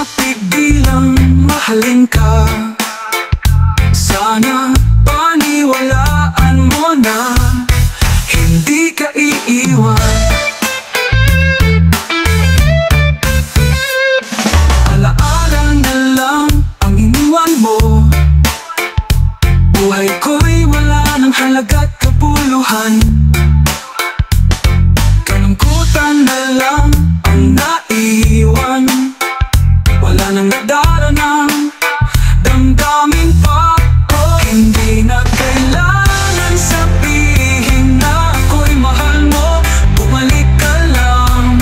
mapigilang mahalin ka. Sana paniwalaan mo na hindi ka iiwan. Alaala na lang ang iniwan mo. Buhay ko'y wala ng halaga't kabuluhan. Kalungkutan na lang ang naiwan. Wala nang nadala ng damdamin pa. Hindi na kailangan sabihin na ako'y mahal mo. Bumalik ka lang.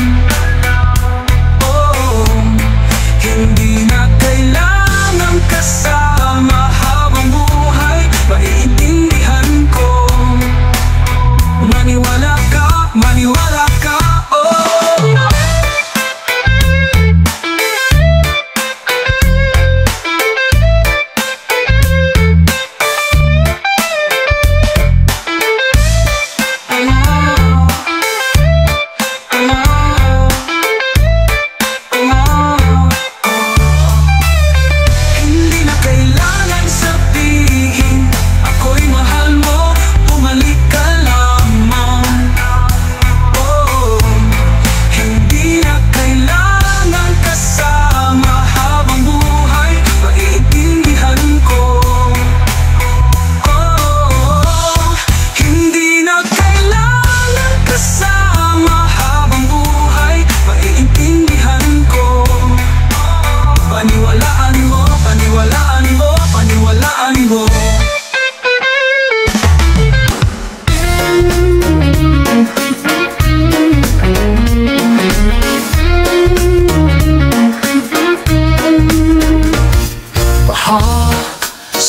Hindi na kailangan kasama habang buhay. Maiintindihan ko. Maniwala ka, maniwala ka.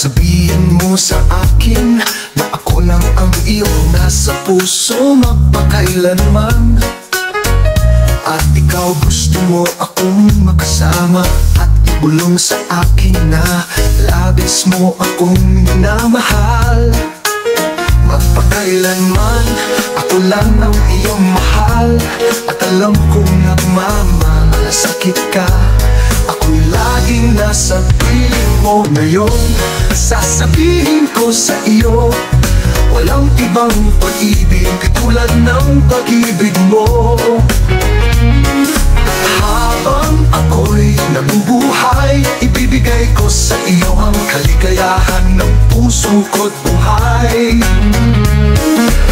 Sabihin mo sa akin na ako lang ang iyong nasa puso mapakailanman. At ikaw gusto mo akong makasama at ibulong sa akin na labis mo akong minamahal. Mapakailanman ako lang ang iyong mahal. At alam kong nagmamalasakit ka. Ako'y laging nasa piling mo ngayon. Sasabihin ko sa iyo, walang ibang pag-ibig tulad ng pag-ibig mo. Habang ako'y nabubuhay, ibibigay ko sa iyo ang kaligayahan ng puso ko't buhay.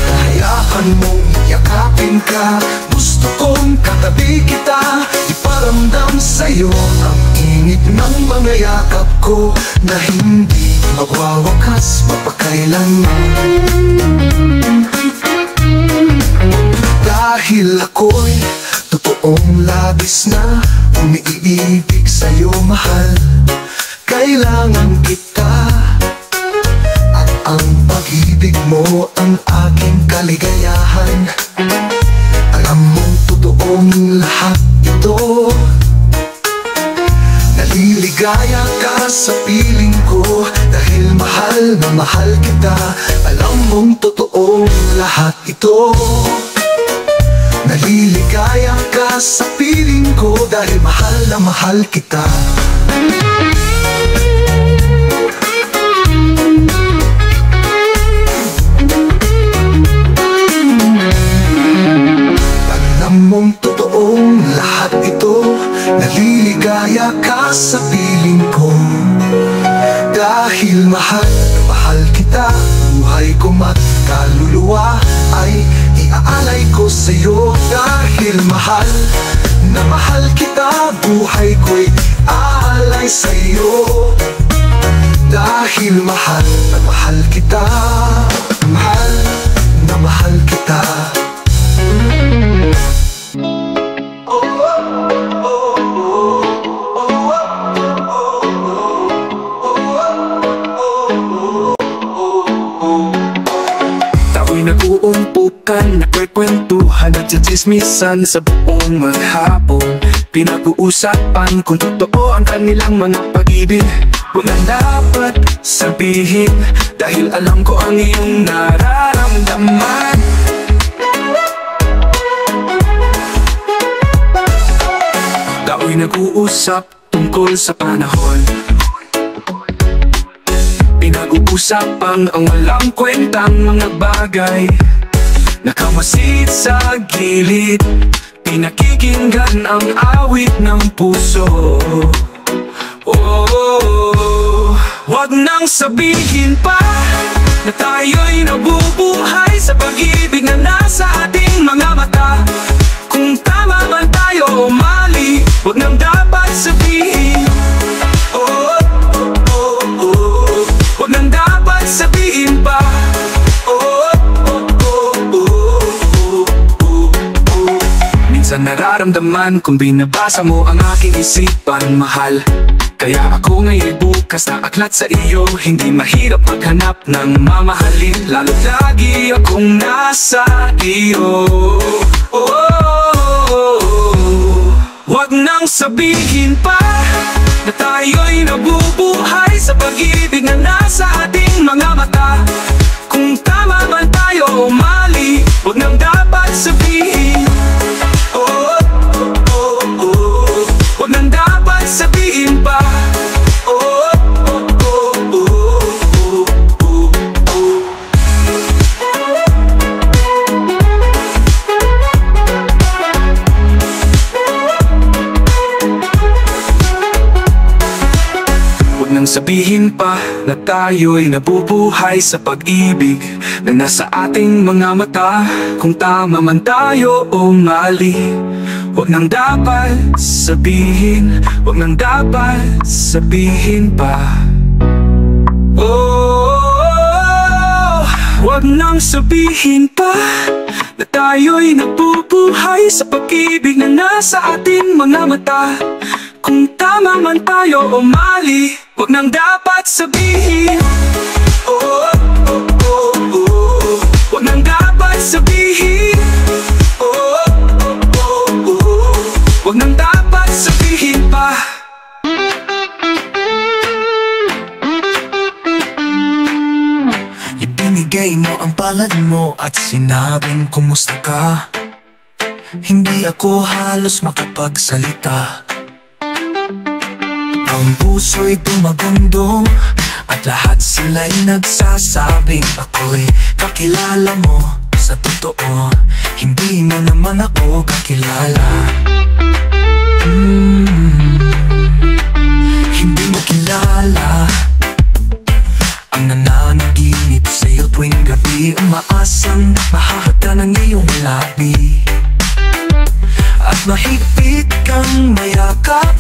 Hayaan mong yakapin ka, gusto kong katabi kita. Iparamdam sa'yo ang init ng mga yakap ko na hindi mawawakas mapakailanman. Dahil ako'y totoong labis na umiibig sa'yo mahal. Kailangan kita at ang pag-ibig mo ang aking kaligayahan. Alam mong totoong lahat ito. Naliligaya ka sa piling ko dahil mahal na mahal kita. Alam mong totoong lahat ito. Naliligaya ka sa piling ko dahil mahal na mahal kita. Alam mong totoong lahat ito. Naliligaya ka sa piling ko dahil mahal na mahal kita. Buhay ko at kaluluwa ay iaalay ko sa'yo. Dahil mahal na mahal kita, buhay ko'y aalay sa'yo. Dahil mahal na mahal kita, mahal na mahal kita. Nag-uumpukan, nagkwekwentuhan at tsismisan sa buong maghapon. Pinag-uusapan kung totoo ang kanilang mga pag-ibig. Huwag na dapat sabihin dahil alam ko ang iyong nararamdaman. Tao'y nag-uusap tungkol sa panahon. Pinag-uusapang ang walang kwentang mga bagay, nakamasid sa gilid, pinakikinggan ang awit ng puso. Oh, wag nang sabihin pa na tayo'y nabubuhay sa pag-ibig na nasa ating mga mata. Kung tama man tayo o mali, wag nang dapat sabihin. Oh, oh, oh, oh. Wag nang dapat sabihin pa. Oh, oh, oh, oh, oh, oh, oh. Minsan nararamdaman kung binabasa mo ang aking isipan, mahal. Kaya ako ngayon'y bukas na aklat sa iyo. Hindi mahirap maghanap ng mamahalin, lalo't lagi akong nasa iyo. Wag nang sabihin pa na tayo'y nabubuhay sa pag-ibig na nasa ating mga mata. Kung tama man tayo o mali, wag nang dapat sabihin. Oh, oh, oh, oh. Wag nang dapat sabihin pa. Oh, oh, oh, oh, oh, oh, oh. Wag nang sabihin pa na tayo'y nabubuhay sa pag-ibig na nasa ating mga mata. Kung tama man tayo o mali, wag nang dapat sabihin. Wag nang dapat sabihin pa. Oh, wag nang sabihin pa na tayo'y nabubuhay sa pag-ibig na nasa ating mga mata. Kung tama man tayo o mali, wag nang dapat sabihin. Oh, oh, oh, oh. Wag nang dapat sabihin. Oh, oh, oh, oh. Wag nang dapat sabihin pa. Ibinigay mo ang palad mo at sinabing kumusta ka. Hindi ako halos makapagsalita. Ang puso'y tumagundo at lahat sila'y nagsasabing ako'y kakilala mo sa totoo. Hindi mo naman ako kakilala. Hindi mo kilala ang nananaginip sa'yo tuwing gabi. Umaasang mahahata ng iyong labi at mahigpit kang mayakap.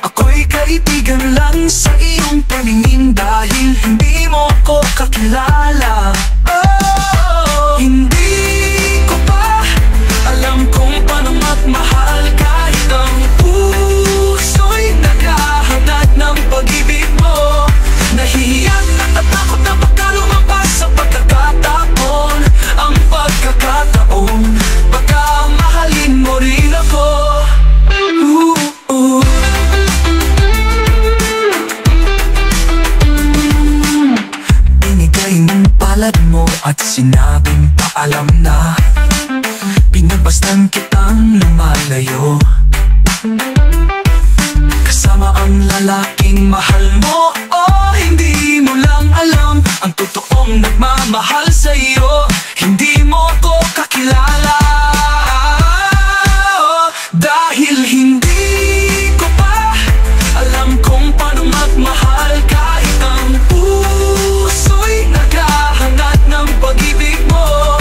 Ako'y kaibigan lang sa iyong paningin dahil hindi mo ako kakilala. Oh, hindi ko pa alam kung paano magmahal kahit ang puso'y naghahanap ng pag-ibig mo. Nahihiyan at natakot na baka lumampas sa pagkakataon. Ang pagkakataon, baka mahalin mo rin ako. Palad mo at sinabing paalam na. Pinagbastan kitang lumalayo kasama ang lalaking mahal mo. Oh, hindi mo lang alam ang totoong nagmamahal sa'yo. Hindi mo ko kakilala. Dahil hindi ko pa alam kung paano magmahal kahit ang puso'y naghahanap ng pag-ibig mo.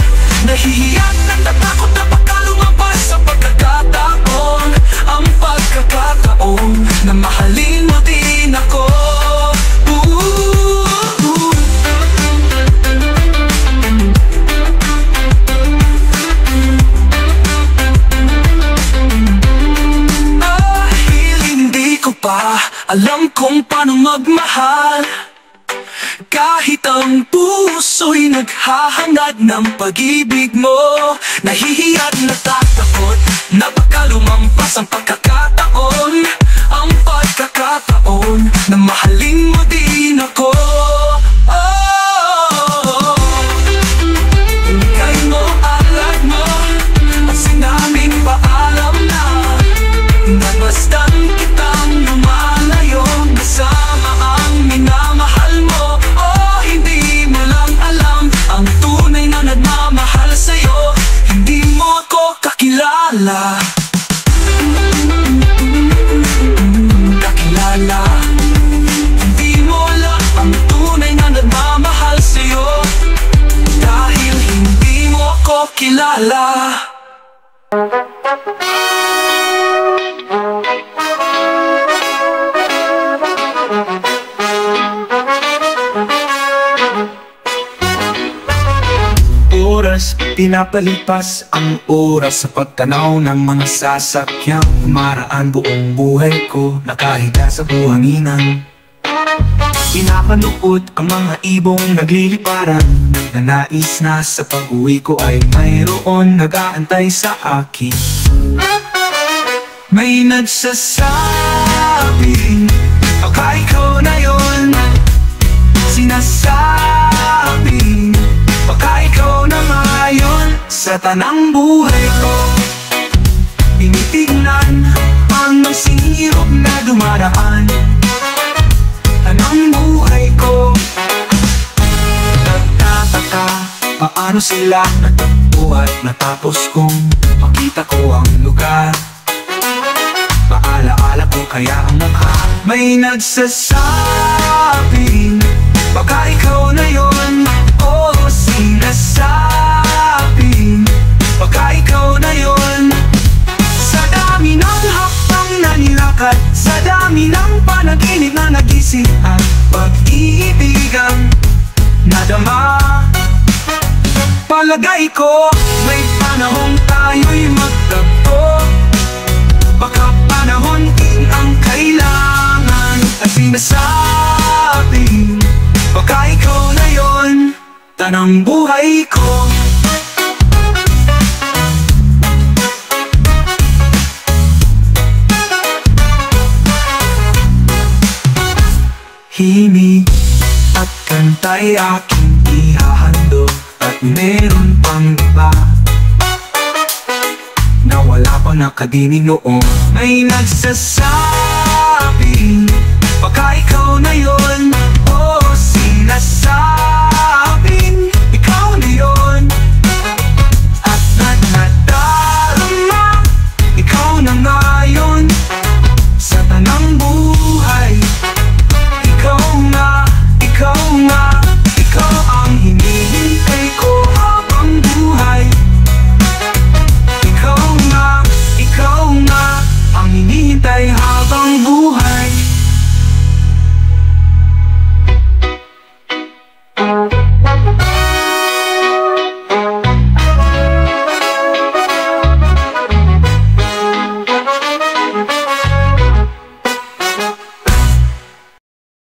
Nahihiyan at natakot na baka lumampas sa pagkakataon. Ang pagkakataon na mahalin mo din ako. Dahil hindi ko pa alam kung paano magmahal kahit ang puso'y naghahangad ng pag-ibig mo. Nahihiya at natatakot na baka lumampas ang pagkakataon. Ang pagkakataon na mahalin mo din ako. Oh, bigay mo alad mo at sinabing paalam na. Nagbastan kitang lumayo. pinapalipas ang oras sa pagtanaw ng mga sasakyang maraan. Buong buhay ko nakahiga sa buhanginan. Pinapanood ang mga ibong nagliliparan. Nanais na sa pag-uwi ko ay mayroon nag-aantay sa akin. May nagsasabing baka ikaw na yun. Sinasabing baka ikaw na ngayon. Sa tanang buhay ko tinitignan ang magsirop na dumaraan. Tanang buhay ko nagtataka paano sila nagtakbo at natapos kong makita ko ang lugar. Paalaala ko kaya ang mukha. May nagsasabing baka ikaw na yun. Oh, sinasabing baka ikaw na yun. Sa dami ng hakbang na nilakad, sa dami ng panaginip na nagising, at pag-iibigang nadama, palagay ko may panahong tayo'y magtagpo. Baka panahon din ang kailangan. At sinasabing baka ikaw na yun. Tanang buhay ko himig at kanta'y aking ihahandog. At meron pang iba na wala pa nakadinig noon. May nagsasabing